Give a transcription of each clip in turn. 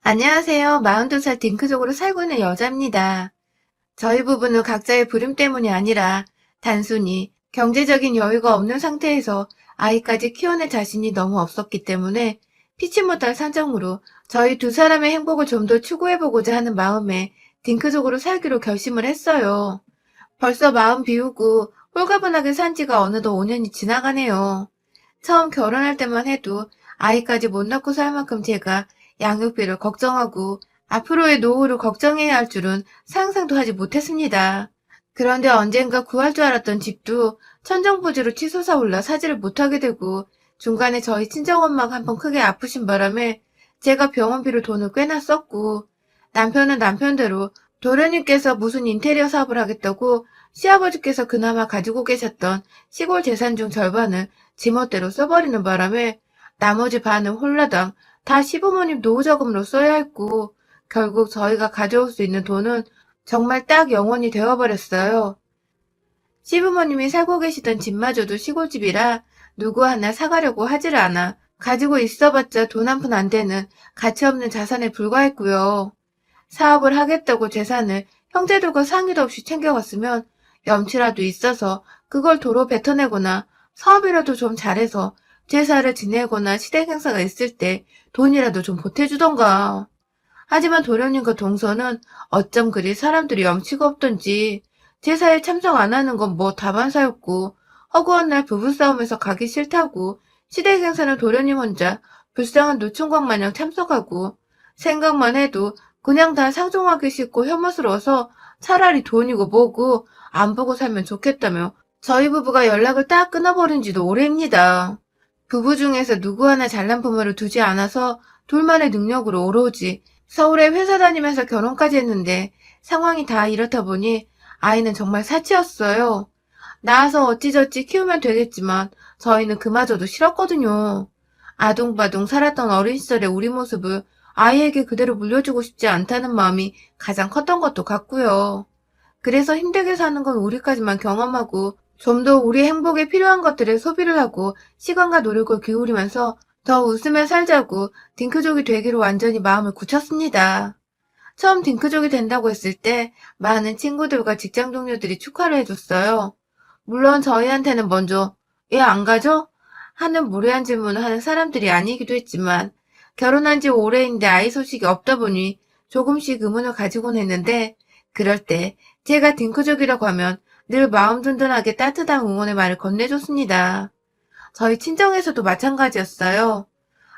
안녕하세요. 42살 딩크족으로 살고 있는 여자입니다. 저희 부부는 각자의 부름 때문이 아니라 단순히 경제적인 여유가 없는 상태에서 아이까지 키워낼 자신이 너무 없었기 때문에 피치 못할 사정으로 저희 두 사람의 행복을 좀 더 추구해보고자 하는 마음에 딩크족으로 살기로 결심을 했어요. 벌써 마음 비우고 홀가분하게 산 지가 어느덧 5년이 지나가네요. 처음 결혼할 때만 해도 아이까지 못 낳고 살 만큼 제가 양육비를 걱정하고 앞으로의 노후를 걱정해야 할 줄은 상상도 하지 못했습니다. 그런데 언젠가 구할 줄 알았던 집도 천정부지로 치솟아 올라 사지를 못하게 되고 중간에 저희 친정엄마가 한번 크게 아프신 바람에 제가 병원비로 돈을 꽤나 썼고 남편은 남편대로 도련님께서 무슨 인테리어 사업을 하겠다고 시아버지께서 그나마 가지고 계셨던 시골 재산 중 절반을 지멋대로 써버리는 바람에 나머지 반은 홀라당 다 시부모님 노후자금으로 써야 했고 결국 저희가 가져올 수 있는 돈은 정말 딱 0원이 되어버렸어요. 시부모님이 살고 계시던 집마저도 시골집이라 누구 하나 사가려고 하질 않아 가지고 있어봤자 돈 한 푼 안 되는 가치 없는 자산에 불과했고요. 사업을 하겠다고 재산을 형제들과 상의도 없이 챙겨갔으면 염치라도 있어서 그걸 도로 뱉어내거나 사업이라도 좀 잘해서 제사를 지내거나 시댁 행사가 있을 때 돈이라도 좀 보태주던가. 하지만 도련님과 동서는 어쩜 그리 사람들이 염치가 없던지 제사에 참석 안 하는 건 뭐 다반사였고 허구한 날 부부싸움에서 가기 싫다고 시댁 행사는 도련님 혼자 불쌍한 노총각 마냥 참석하고 생각만 해도 그냥 다 상종하기 싫고 혐오스러워서 차라리 돈이고 뭐고 안 보고 살면 좋겠다며 저희 부부가 연락을 딱 끊어버린 지도 오래입니다. 부부 중에서 누구 하나 잘난 부모를 두지 않아서 둘만의 능력으로 오로지 서울에 회사 다니면서 결혼까지 했는데 상황이 다 이렇다 보니 아이는 정말 사치였어요. 낳아서 어찌저찌 키우면 되겠지만 저희는 그마저도 싫었거든요. 아둥바둥 살았던 어린 시절의 우리 모습을 아이에게 그대로 물려주고 싶지 않다는 마음이 가장 컸던 것도 같고요. 그래서 힘들게 사는 건 우리까지만 경험하고 좀 더 우리 행복에 필요한 것들에 소비를 하고 시간과 노력을 기울이면서 더 웃으며 살자고 딩크족이 되기로 완전히 마음을 굳혔습니다. 처음 딩크족이 된다고 했을 때 많은 친구들과 직장 동료들이 축하를 해줬어요. 물론 저희한테는 먼저 "얘 안 가죠?" 하는 무례한 질문을 하는 사람들이 아니기도 했지만 결혼한 지 오래인데 아이 소식이 없다 보니 조금씩 의문을 가지곤 했는데 그럴 때 제가 딩크족이라고 하면 늘 마음 든든하게 따뜻한 응원의 말을 건네줬습니다. 저희 친정에서도 마찬가지였어요.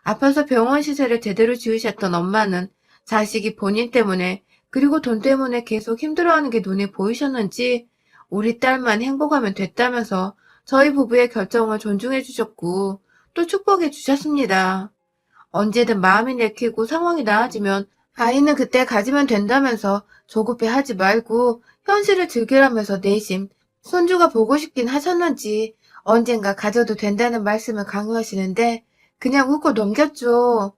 아파서 병원 시세를 제대로 지으셨던 엄마는 자식이 본인 때문에 그리고 돈 때문에 계속 힘들어하는 게 눈에 보이셨는지 우리 딸만 행복하면 됐다면서 저희 부부의 결정을 존중해 주셨고 또 축복해 주셨습니다. 언제든 마음이 내키고 상황이 나아지면 아이는 그때 가지면 된다면서 조급해하지 말고 현실을 즐기라면서 내심 손주가 보고 싶긴 하셨는지 언젠가 가져도 된다는 말씀을 강요하시는데 그냥 웃고 넘겼죠.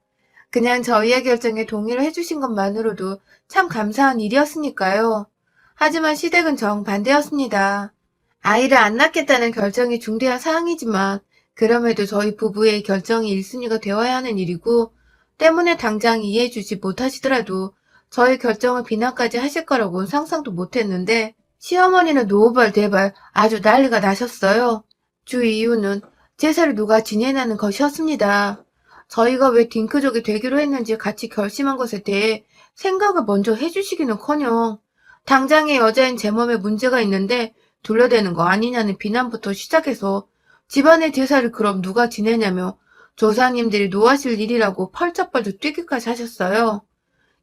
그냥 저희의 결정에 동의를 해주신 것만으로도 참 감사한 일이었으니까요. 하지만 시댁은 정반대였습니다. 아이를 안 낳겠다는 결정이 중대한 사항이지만 그럼에도 저희 부부의 결정이 1순위가 되어야 하는 일이고 때문에 당장 이해해주지 못하시더라도 저희 결정을 비난까지 하실 거라고는 상상도 못했는데 시어머니는 노발 대발 아주 난리가 나셨어요. 주 이유는 제사를 누가 지내냐는 것이었습니다. 저희가 왜 딩크족이 되기로 했는지 같이 결심한 것에 대해 생각을 먼저 해주시기는커녕 당장의 여자인 제 몸에 문제가 있는데 둘러대는 거 아니냐는 비난부터 시작해서 집안의 제사를 그럼 누가 지내냐며 조상님들이 노하실 일이라고 펄쩍펄쩍 뛰기까지 하셨어요.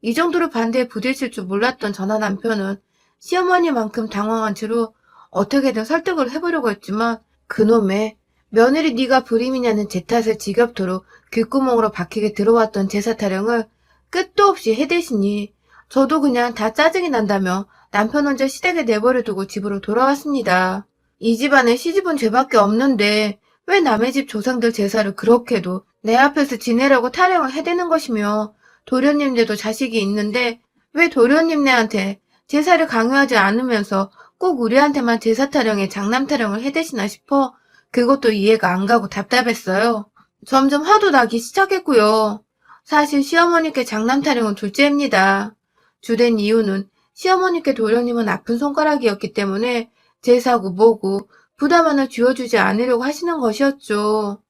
이 정도로 반대에 부딪힐 줄 몰랐던 저나 남편은 시어머니만큼 당황한 채로 어떻게든 설득을 해보려고 했지만 그놈의 며느리 네가 불임이냐는 제 탓을 지겹도록 귓구멍으로 박히게 들어왔던 제사 타령을 끝도 없이 해대시니 저도 그냥 다 짜증이 난다며 남편 혼자 시댁에 내버려 두고 집으로 돌아왔습니다. 이 집안에 시집은 죄밖에 없는데 왜 남의 집 조상들 제사를 그렇게도 내 앞에서 지내라고 타령을 해대는 것이며 도련님네도 자식이 있는데 왜 도련님네한테 제사를 강요하지 않으면서 꼭 우리한테만 제사 타령에 장남 타령을 해대시나 싶어 그것도 이해가 안 가고 답답했어요. 점점 화도 나기 시작했고요. 사실 시어머니께 장남 타령은 둘째입니다. 주된 이유는 시어머니께 도련님은 아픈 손가락이었기 때문에 제사고 뭐고 부담 하나 쥐어주지 않으려고 하시는 것이었죠.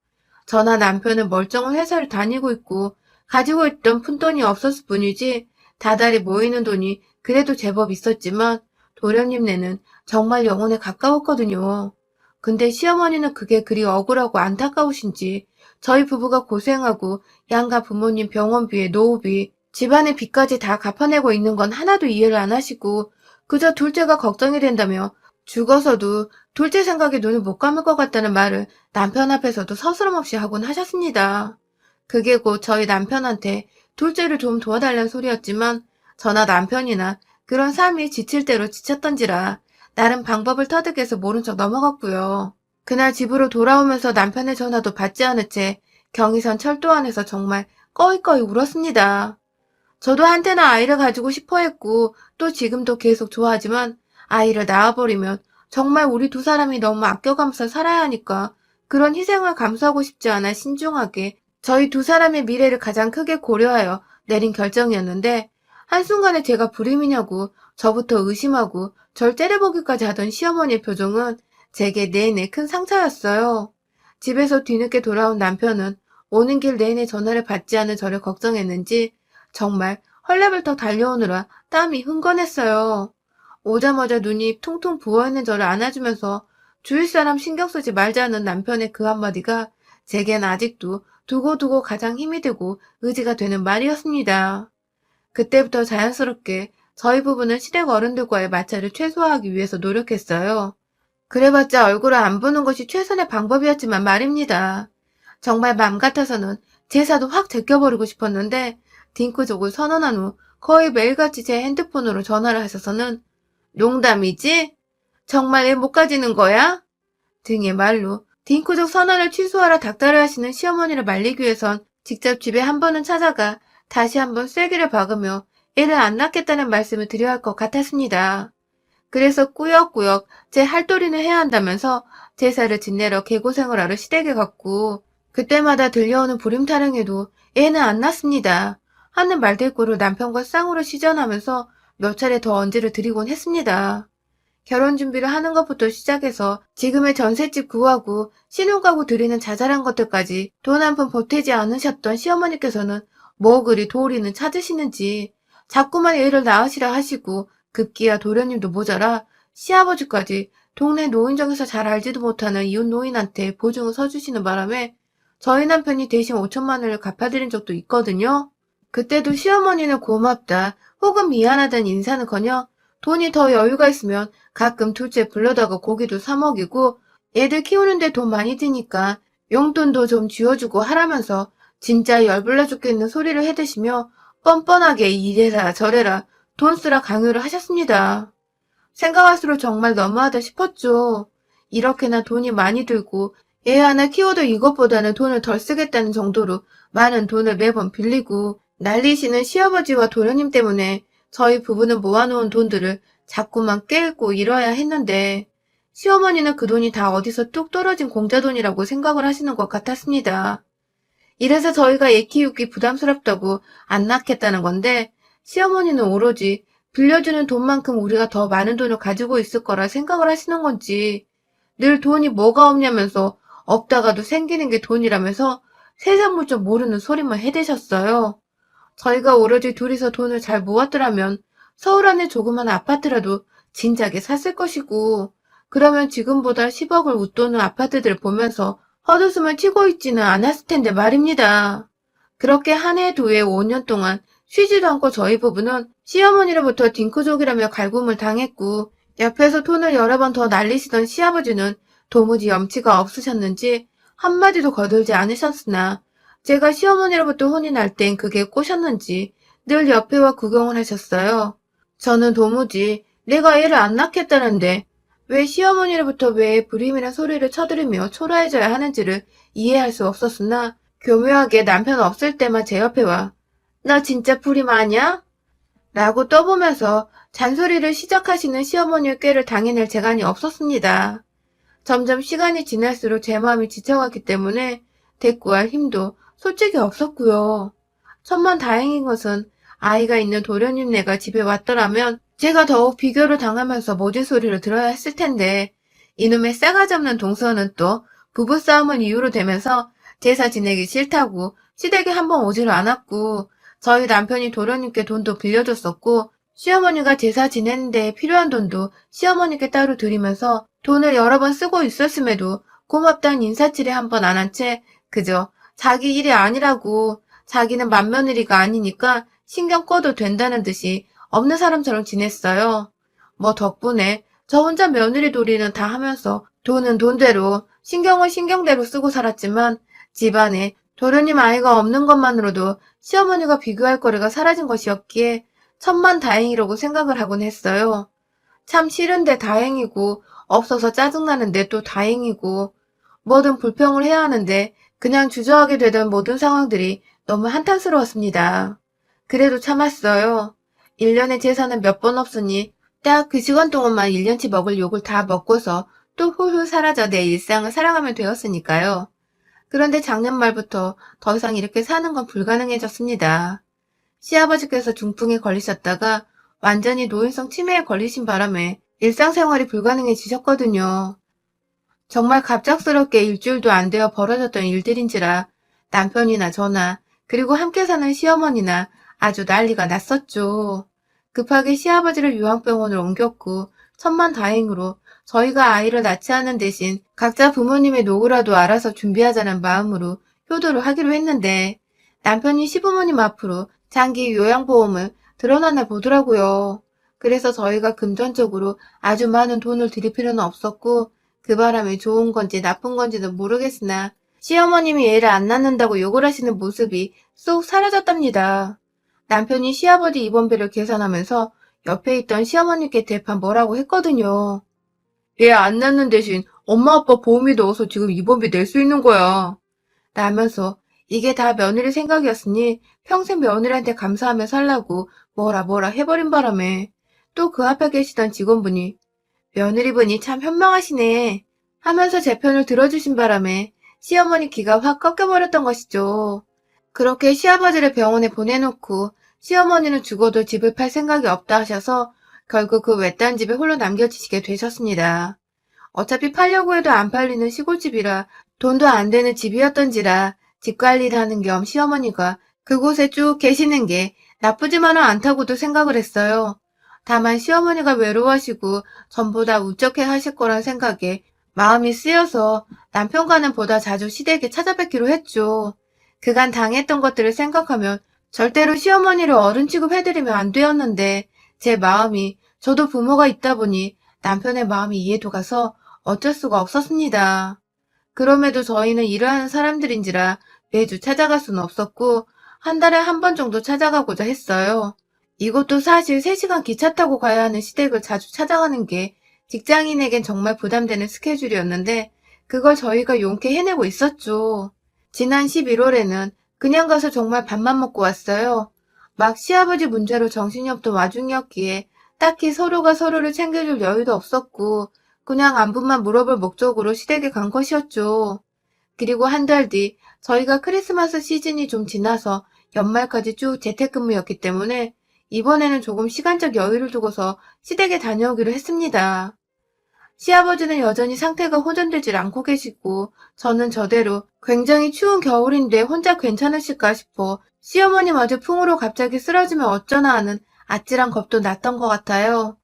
저나 남편은 멀쩡한 회사를 다니고 있고 가지고 있던 푼돈이 없었을 뿐이지 다달이 모이는 돈이 그래도 제법 있었지만 도련님네는 정말 영혼에 가까웠거든요. 근데 시어머니는 그게 그리 억울하고 안타까우신지 저희 부부가 고생하고 양가 부모님 병원비에 노후비, 집안의 빚까지 다 갚아내고 있는 건 하나도 이해를 안 하시고 그저 둘째가 걱정이 된다며 죽어서도 둘째 생각에 눈을 못 감을 것 같다는 말을 남편 앞에서도 서스럼없이 하곤 하셨습니다. 그게 곧 저희 남편한테 둘째를 좀 도와달라는 소리였지만 저나 남편이나 그런 삶이 지칠 대로 지쳤던지라 나름 방법을 터득해서 모른 척 넘어갔고요. 그날 집으로 돌아오면서 남편의 전화도 받지 않은 채 경의선 철도안에서 정말 꺼이꺼이 울었습니다. 저도 한때는 아이를 가지고 싶어 했고 또 지금도 계속 좋아하지만 아이를 낳아버리면 정말 우리 두 사람이 너무 아껴가면서 살아야 하니까 그런 희생을 감수하고 싶지 않아 신중하게 저희 두 사람의 미래를 가장 크게 고려하여 내린 결정이었는데 한순간에 제가 불임이냐고 저부터 의심하고 절 째려보기까지 하던 시어머니의 표정은 제게 내내 큰 상처였어요. 집에서 뒤늦게 돌아온 남편은 오는 길 내내 전화를 받지 않은 저를 걱정했는지 정말 헐레벌떡 달려오느라 땀이 흥건했어요. 오자마자 눈이 퉁퉁 부어있는 저를 안아주면서 주위 사람 신경 쓰지 말자는 남편의 그 한마디가 제겐 아직도 두고두고 가장 힘이 되고 의지가 되는 말이었습니다. 그때부터 자연스럽게 저희 부부는 시댁 어른들과의 마찰을 최소화하기 위해서 노력했어요. 그래봤자 얼굴을 안 보는 것이 최선의 방법이었지만 말입니다. 정말 맘 같아서는 제사도 확 제껴버리고 싶었는데 딩크족을 선언한 후 거의 매일같이 제 핸드폰으로 전화를 하셔서는 농담이지? 정말 애 못 가지는 거야? 등의 말로 딩크족 선언을 취소하라 닥달을 하시는 시어머니를 말리기 위해선 직접 집에 한 번은 찾아가 다시 한번 쐐기를 박으며 애를 안 낳겠다는 말씀을 드려야 할 것 같았습니다. 그래서 꾸역꾸역 제 할도리는 해야 한다면서 제사를 지내러 개고생을 하러 시댁에 갔고 그때마다 들려오는 불임 타령에도 애는 안 낳습니다. 하는 말대꾸로 남편과 쌍으로 시전하면서 몇 차례 더 언지를 드리곤 했습니다. 결혼 준비를 하는 것부터 시작해서 지금의 전셋집 구하고 신혼가구 드리는 자잘한 것들까지 돈 한 푼 보태지 않으셨던 시어머니께서는 뭐 그리 도리는 찾으시는지 자꾸만 애를 낳으시라 하시고 급기야 도련님도 모자라 시아버지까지 동네 노인정에서 잘 알지도 못하는 이웃 노인한테 보증을 서주시는 바람에 저희 남편이 대신 5천만 원을 갚아드린 적도 있거든요. 그때도 시어머니는 고맙다 혹은 미안하다는 인사는커녕 돈이 더 여유가 있으면 가끔 둘째 불러다가 고기도 사 먹이고 애들 키우는데 돈 많이 드니까 용돈도 좀 쥐어주고 하라면서 진짜 열불나 죽겠는 소리를 해대시며 뻔뻔하게 이래라 저래라 돈 쓰라 강요를 하셨습니다. 생각할수록 정말 너무하다 싶었죠. 이렇게나 돈이 많이 들고 애 하나 키워도 이것보다는 돈을 덜 쓰겠다는 정도로 많은 돈을 매번 빌리고 날리시는 시아버지와 도련님 때문에 저희 부부는 모아놓은 돈들을 자꾸만 깨고 잃어야 했는데 시어머니는 그 돈이 다 어디서 뚝 떨어진 공짜돈이라고 생각을 하시는 것 같았습니다. 이래서 저희가 애 키우기 부담스럽다고 안 낳겠다는 건데 시어머니는 오로지 빌려주는 돈만큼 우리가 더 많은 돈을 가지고 있을 거라 생각을 하시는 건지 늘 돈이 뭐가 없냐면서 없다가도 생기는 게 돈이라면서 세상 물정 모르는 소리만 해대셨어요. 저희가 오로지 둘이서 돈을 잘 모았더라면 서울 안에 조그만 아파트라도 진작에 샀을 것이고 그러면 지금보다 10억을 웃도는 아파트들을 보면서 헛웃음을 치고 있지는 않았을 텐데 말입니다. 그렇게 한 해 두 해 5년 동안 쉬지도 않고 저희 부부는 시어머니로부터 딩크족이라며 갈굼을 당했고 옆에서 돈을 여러 번 더 날리시던 시아버지는 도무지 염치가 없으셨는지 한마디도 거들지 않으셨으나 제가 시어머니로부터 혼이 날 땐 그게 꼬셨는지 늘 옆에와 구경을 하셨어요. 저는 도무지 내가 애를 안 낳겠다는데 왜 시어머니로부터 왜 불임이란 소리를 쳐들으며 초라해져야 하는지를 이해할 수 없었으나 교묘하게 남편 없을 때만 제 옆에 와 나 진짜 불임 아냐? 라고 떠보면서 잔소리를 시작하시는 시어머니의 꾀를 당해낼 재간이 없었습니다. 점점 시간이 지날수록 제 마음이 지쳐갔기 때문에 대꾸할 힘도 솔직히 없었고요. 천만다행인 것은 아이가 있는 도련님네가 집에 왔더라면 제가 더욱 비교를 당하면서 모진 소리를 들어야 했을 텐데 이놈의 싸가지 없는 동서는 또 부부싸움을 이유로 대면서 제사 지내기 싫다고 시댁에 한번 오지를 않았고 저희 남편이 도련님께 돈도 빌려줬었고 시어머니가 제사 지내는데 필요한 돈도 시어머니께 따로 드리면서 돈을 여러 번 쓰고 있었음에도 고맙다는 인사치레 한 번 안 한 채 그저 자기 일이 아니라고 자기는 맏며느리가 아니니까 신경 꺼도 된다는 듯이 없는 사람처럼 지냈어요. 뭐 덕분에 저 혼자 며느리 도리는 다 하면서 돈은 돈대로 신경은 신경대로 쓰고 살았지만 집안에 도련님 아이가 없는 것만으로도 시어머니가 비교할 거리가 사라진 것이었기에 천만다행이라고 생각을 하곤 했어요. 참 싫은데 다행이고 없어서 짜증나는데 또 다행이고 뭐든 불평을 해야 하는데 그냥 주저하게 되던 모든 상황들이 너무 한탄스러웠습니다. 그래도 참았어요. 1년에 제사는 몇 번 없으니 딱 그 시간 동안만 1년치 먹을 욕을 다 먹고서 또 훌훌 사라져 내 일상을 살아가면 되었으니까요. 그런데 작년 말부터 더 이상 이렇게 사는 건 불가능해졌습니다. 시아버지께서 중풍에 걸리셨다가 완전히 노인성 치매에 걸리신 바람에 일상생활이 불가능해지셨거든요. 정말 갑작스럽게 일주일도 안 되어 벌어졌던 일들인지라 남편이나 저나 그리고 함께 사는 시어머니나 아주 난리가 났었죠. 급하게 시아버지를 요양병원으로 옮겼고 천만다행으로 저희가 아이를 낳지 않은 대신 각자 부모님의 노후라도 알아서 준비하자는 마음으로 효도를 하기로 했는데 남편이 시부모님 앞으로 장기 요양보험을 들어놨나 보더라고요. 그래서 저희가 금전적으로 아주 많은 돈을 들일 필요는 없었고 그 바람에 좋은 건지 나쁜 건지는 모르겠으나 시어머님이 애를 안 낳는다고 욕을 하시는 모습이 쏙 사라졌답니다. 남편이 시아버지 입원비를 계산하면서 옆에 있던 시어머니께 대판 뭐라고 했거든요. 애 안 낳는 대신 엄마 아빠 보험이 넣어서 지금 입원비 낼 수 있는 거야. 라면서 이게 다 며느리 생각이었으니 평생 며느리한테 감사하며 살라고 뭐라 해버린 바람에 또 그 앞에 계시던 직원분이 며느리분이 참 현명하시네 하면서 제 편을 들어주신 바람에 시어머니 기가 확 꺾여버렸던 것이죠. 그렇게 시아버지를 병원에 보내놓고 시어머니는 죽어도 집을 팔 생각이 없다 하셔서 결국 그 외딴 집에 홀로 남겨지시게 되셨습니다. 어차피 팔려고 해도 안 팔리는 시골집이라 돈도 안 되는 집이었던지라 집 관리를 하는 겸 시어머니가 그곳에 쭉 계시는 게 나쁘지만은 않다고도 생각을 했어요. 다만 시어머니가 외로워하시고 전부 다 우쩍해 하실 거란 생각에 마음이 쓰여서 남편과는 보다 자주 시댁에 찾아뵙기로 했죠. 그간 당했던 것들을 생각하면 절대로 시어머니를 어른 취급해드리면 안 되었는데 제 마음이 저도 부모가 있다 보니 남편의 마음이 이해도 가서 어쩔 수가 없었습니다. 그럼에도 저희는 일을 하는 사람들인지라 매주 찾아갈 수는 없었고 한 달에 한 번 정도 찾아가고자 했어요. 이것도 사실 3시간 기차 타고 가야 하는 시댁을 자주 찾아가는 게 직장인에겐 정말 부담되는 스케줄이었는데 그걸 저희가 용케 해내고 있었죠. 지난 11월에는 그냥 가서 정말 밥만 먹고 왔어요. 막 시아버지 문제로 정신이 없던 와중이었기에 딱히 서로가 서로를 챙겨줄 여유도 없었고 그냥 안부만 물어볼 목적으로 시댁에 간 것이었죠. 그리고 한 달 뒤 저희가 크리스마스 시즌이 좀 지나서 연말까지 쭉 재택근무였기 때문에 이번에는 조금 시간적 여유를 두고서 시댁에 다녀오기로 했습니다. 시아버지는 여전히 상태가 호전되질 않고 계시고 저는 저대로 굉장히 추운 겨울인데 혼자 괜찮으실까 싶어 시어머니마저 풍으로 갑자기 쓰러지면 어쩌나 하는 아찔한 겁도 났던 것 같아요.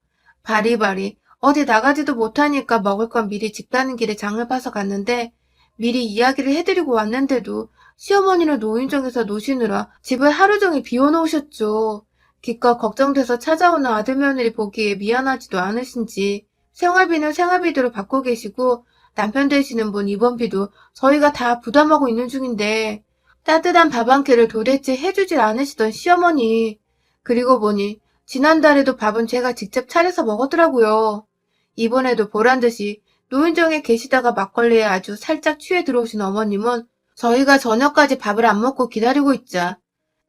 바리바리 어디 나가지도 못하니까 먹을 건 미리 집 가는 길에 장을 봐서 갔는데 미리 이야기를 해드리고 왔는데도 시어머니는 노인정에서 노시느라 집을 하루 종일 비워놓으셨죠. 기껏 걱정돼서 찾아오는 아들 며느리 보기에 미안하지도 않으신지 생활비는 생활비대로 받고 계시고 남편 되시는 분 입원비도 저희가 다 부담하고 있는 중인데 따뜻한 밥 한 끼를 도대체 해주질 않으시던 시어머니. 그리고 보니 지난달에도 밥은 제가 직접 차려서 먹었더라고요. 이번에도 보란듯이 노인정에 계시다가 막걸리에 아주 살짝 취해 들어오신 어머님은 저희가 저녁까지 밥을 안 먹고 기다리고 있자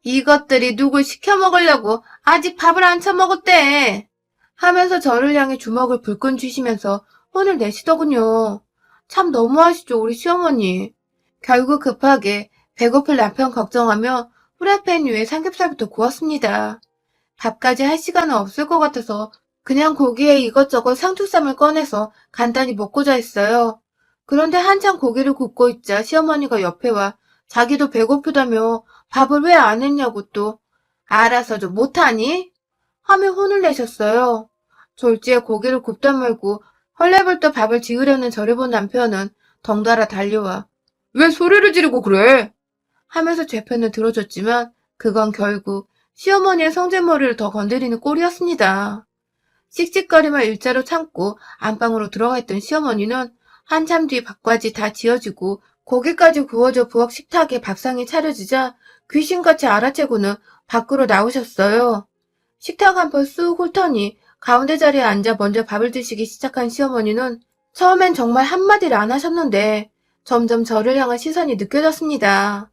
이것들이 누굴 시켜 먹으려고 아직 밥을 안 처먹었대 하면서 저를 향해 주먹을 불끈 쥐시면서 혼을 내시더군요. 참 너무하시죠 우리 시어머니. 결국 급하게 배고플 남편 걱정하며 프라이팬 위에 삼겹살부터 구웠습니다. 밥까지 할 시간은 없을 것 같아서 그냥 고기에 이것저것 상추쌈을 꺼내서 간단히 먹고자 했어요. 그런데 한참 고기를 굽고 있자 시어머니가 옆에 와 자기도 배고프다며 밥을 왜 안 했냐고 또 알아서 좀 못하니? 하며 혼을 내셨어요. 졸지에 고기를 굽다 말고 헐레벌떡 밥을 지으려는 저를 본 남편은 덩달아 달려와 왜 소리를 지르고 그래? 하면서 제 편을 들어줬지만 그건 결국 시어머니의 성질머리를 더 건드리는 꼴이었습니다. 씩씩거림을 일자로 참고 안방으로 들어가 있던 시어머니는 한참 뒤 밥까지 다 지어지고 고기까지 구워져 부엌 식탁에 밥상이 차려지자 귀신같이 알아채고는 밖으로 나오셨어요. 식탁 한번 쑥 훑더니 가운데 자리에 앉아 먼저 밥을 드시기 시작한 시어머니는 처음엔 정말 한마디를 안 하셨는데 점점 저를 향한 시선이 느껴졌습니다.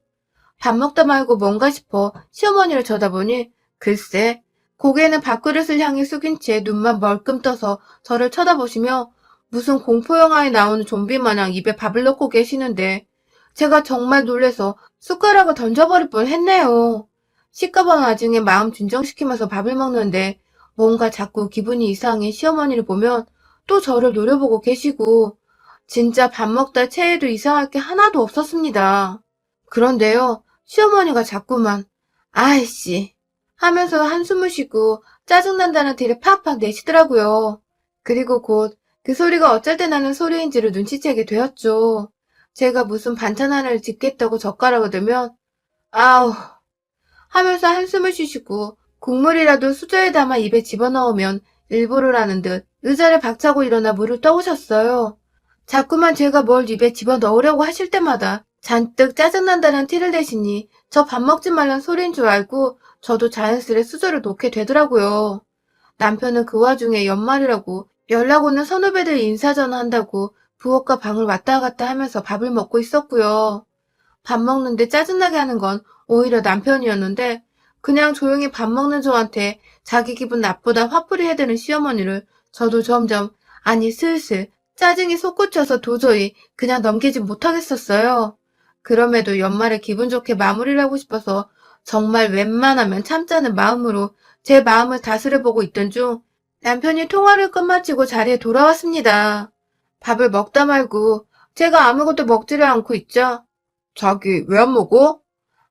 밥 먹다 말고 뭔가 싶어 시어머니를 쳐다보니 글쎄 고개는 밥그릇을 향해 숙인 채 눈만 멀끔 떠서 저를 쳐다보시며 무슨 공포영화에 나오는 좀비 마냥 입에 밥을 넣고 계시는데 제가 정말 놀래서 숟가락을 던져버릴 뻔했네요. 시꺼먼 와중에 마음 진정시키면서 밥을 먹는데 뭔가 자꾸 기분이 이상해 시어머니를 보면 또 저를 노려보고 계시고 진짜 밥 먹다 체해도 이상할 게 하나도 없었습니다. 그런데요, 시어머니가 자꾸만 아이씨 하면서 한숨을 쉬고 짜증난다는 티를 팍팍 내시더라고요. 그리고 곧 그 소리가 어쩔 때 나는 소리인지를 눈치채게 되었죠. 제가 무슨 반찬 하나를 집겠다고 젓가락을 들면 아우 하면서 한숨을 쉬시고 국물이라도 수저에 담아 입에 집어넣으면 일부러라는 듯 의자를 박차고 일어나 물을 떠오셨어요. 자꾸만 제가 뭘 입에 집어넣으려고 하실 때마다 잔뜩 짜증난다는 티를 내시니 저 밥 먹지 말란 소리인 줄 알고 저도 자연스레 수저를 놓게 되더라고요. 남편은 그 와중에 연말이라고 연락 오는 선후배들 인사 전화한다고 부엌과 방을 왔다 갔다 하면서 밥을 먹고 있었고요. 밥 먹는데 짜증나게 하는 건 오히려 남편이었는데 그냥 조용히 밥 먹는 저한테 자기 기분 나쁘다 화풀이 해대는 시어머니를 저도 점점 아니 슬슬 짜증이 솟구쳐서 도저히 그냥 넘기지 못하겠었어요. 그럼에도 연말에 기분 좋게 마무리를 하고 싶어서 정말 웬만하면 참자는 마음으로 제 마음을 다스려보고 있던 중 남편이 통화를 끝마치고 자리에 돌아왔습니다. 밥을 먹다 말고 제가 아무것도 먹지를 않고 있자 자기 왜 안 먹어?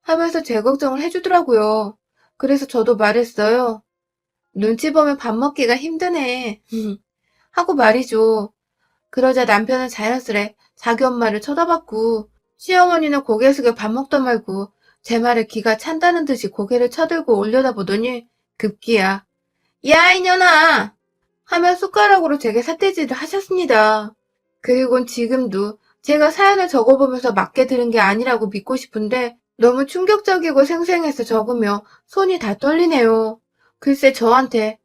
하면서 제 걱정을 해주더라고요. 그래서 저도 말했어요. 눈치 보면 밥 먹기가 힘드네. 하고 말이죠. 그러자 남편은 자연스레 자기 엄마를 쳐다봤고 시어머니는 고개 숙여 밥 먹다 말고 제 말에 기가 찬다는 듯이 고개를 쳐들고 올려다보더니 급기야 야 이년아 하며 숟가락으로 제게 삿대질을 하셨습니다. 그리곤 지금도 제가 사연을 적어보면서 맞게 들은 게 아니라고 믿고 싶은데 너무 충격적이고 생생해서 적으며 손이 다 떨리네요. 글쎄 저한테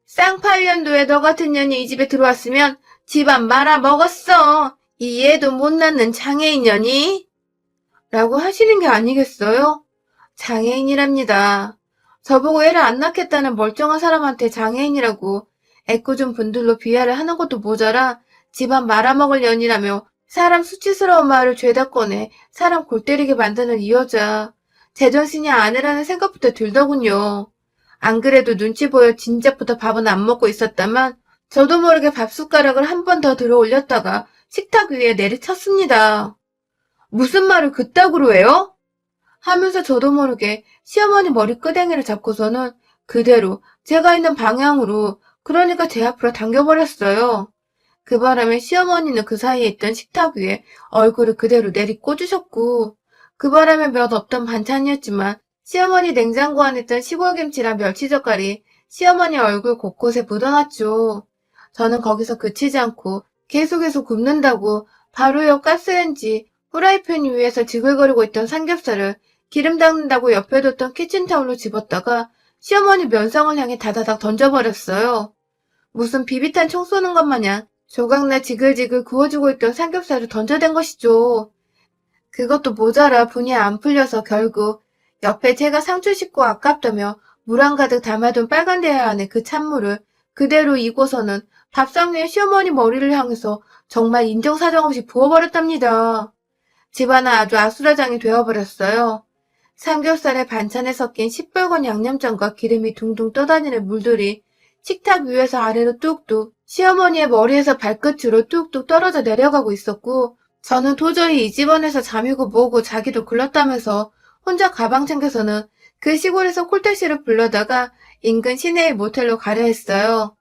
쌍팔년도에 너 같은 년이 이 집에 들어왔으면 집안 말아 먹었어. 이 애도 못 낳는 장애인년이? 라고 하시는 게 아니겠어요? 장애인이랍니다. 저보고 애를 안 낳겠다는 멀쩡한 사람한테 장애인이라고 애꿎은 분들로 비하를 하는 것도 모자라 집안 말아먹을 년이라며 사람 수치스러운 말을 죄다 꺼내 사람 골 때리게 만드는 이 여자. 제정신이 아니라는 생각부터 들더군요. 안 그래도 눈치 보여 진작부터 밥은 안 먹고 있었다만 저도 모르게 밥숟가락을 한 번 더 들어 올렸다가 식탁 위에 내리쳤습니다. 무슨 말을 그따구로 해요? 하면서 저도 모르게 시어머니 머리끄댕이를 잡고서는 그대로 제가 있는 방향으로 그러니까 제 앞으로 당겨버렸어요. 그 바람에 시어머니는 그 사이에 있던 식탁 위에 얼굴을 그대로 내리꽂으셨고 그 바람에 몇 없던 반찬이었지만 시어머니 냉장고 안에 있던 시골김치랑 멸치젓갈이 시어머니 얼굴 곳곳에 묻어났죠. 저는 거기서 그치지 않고 계속해서 굽는다고 바로 옆 가스레인지 후라이팬 위에서 지글거리고 있던 삼겹살을 기름 닦는다고 옆에 뒀던 키친타올로 집었다가 시어머니 면상을 향해 다다닥 던져버렸어요. 무슨 비비탄 총 쏘는 것 마냥 조각내 지글지글 구워주고 있던 삼겹살을 던져댄 것이죠. 그것도 모자라 분이 안 풀려서 결국 옆에 제가 상추 씻고 아깝다며 물 한 가득 담아둔 빨간 대야 안에 그 찬물을 그대로 이고서는 밥상 위에 시어머니 머리를 향해서 정말 인정사정 없이 부어버렸답니다. 집안은 아주 아수라장이 되어버렸어요. 삼겹살에 반찬에 섞인 시뻘건 양념장과 기름이 둥둥 떠다니는 물들이 식탁 위에서 아래로 뚝뚝, 시어머니의 머리에서 발끝으로 뚝뚝 떨어져 내려가고 있었고, 저는 도저히 이 집안에서 잠이고 뭐고 자기도 글렀다면서 혼자 가방 챙겨서는 그 시골에서 콜택시를 불러다가 인근 시내의 모텔로 가려 했어요.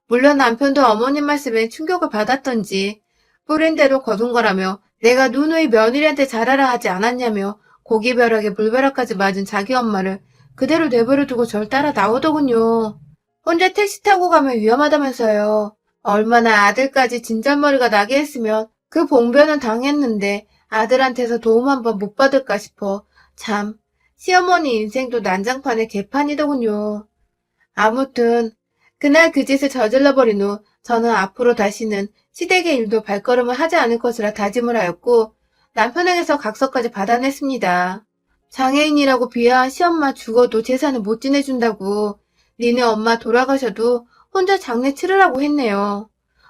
물론 남편도 어머님 말씀에 충격을 받았던지 뿌린 대로 거둔 거라며 내가 누누이 며느리한테 잘하라 하지 않았냐며 고기벼락에 물벼락까지 맞은 자기 엄마를 그대로 내버려 두고 절 따라 나오더군요. 혼자 택시 타고 가면 위험하다면서요. 얼마나 아들까지 진절머리가 나게 했으면 그 봉변은 당했는데 아들한테서 도움 한번 못 받을까 싶어. 참, 시어머니 인생도 난장판의 개판이더군요. 아무튼 그날 그 짓을 저질러버린 후 저는 앞으로 다시는 시댁의 일도 발걸음을 하지 않을 것이라 다짐을 하였고 남편에게서 각서까지 받아냈습니다. 장애인이라고 비하한 시엄마 죽어도 제사는 못 지내준다고 니네 엄마 돌아가셔도 혼자 장례 치르라고 했네요.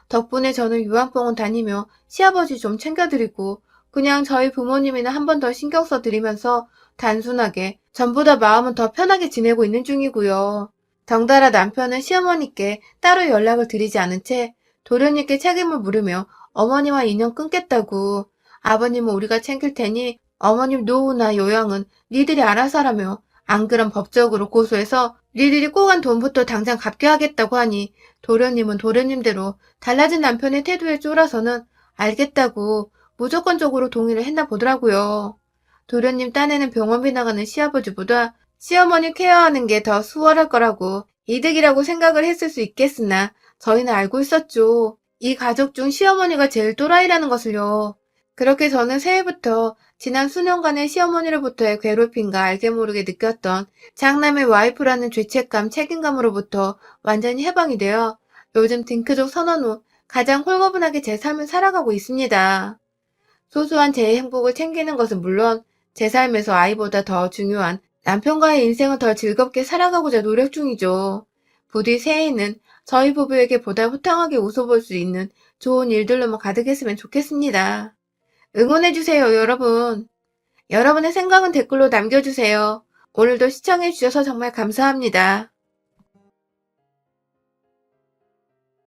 덕분에 저는 유한병원 다니며 시아버지 좀 챙겨드리고 그냥 저희 부모님이나 한 번 더 신경 써드리면서 단순하게 전보다 마음은 더 편하게 지내고 있는 중이고요. 덩달아 남편은 시어머니께 따로 연락을 드리지 않은 채 도련님께 책임을 물으며 어머니와 인연 끊겠다고 아버님은 우리가 챙길 테니 어머님 노후나 요양은 니들이 알아서 하라며 안 그럼 법적으로 고소해서 니들이 꼬간 돈부터 당장 갚게 하겠다고 하니 도련님은 도련님대로 달라진 남편의 태도에 쫄아서는 알겠다고 무조건적으로 동의를 했나 보더라고요. 도련님 딴에는 병원비 나가는 시아버지보다 시어머니 케어하는 게 더 수월할 거라고 이득이라고 생각을 했을 수 있겠으나 저희는 알고 있었죠. 이 가족 중 시어머니가 제일 또라이라는 것을요. 그렇게 저는 새해부터 지난 수년간의 시어머니로부터의 괴롭힘과 알게 모르게 느꼈던 장남의 와이프라는 죄책감, 책임감으로부터 완전히 해방이 되어 요즘 딩크족 선언 후 가장 홀가분하게 제 삶을 살아가고 있습니다. 소소한 제 행복을 챙기는 것은 물론 제 삶에서 아이보다 더 중요한 남편과의 인생을 더 즐겁게 살아가고자 노력 중이죠. 부디 새해에는 저희 부부에게 보다 호탕하게 웃어볼 수 있는 좋은 일들로만 가득했으면 좋겠습니다. 응원해주세요, 여러분. 여러분의 생각은 댓글로 남겨주세요. 오늘도 시청해주셔서 정말 감사합니다.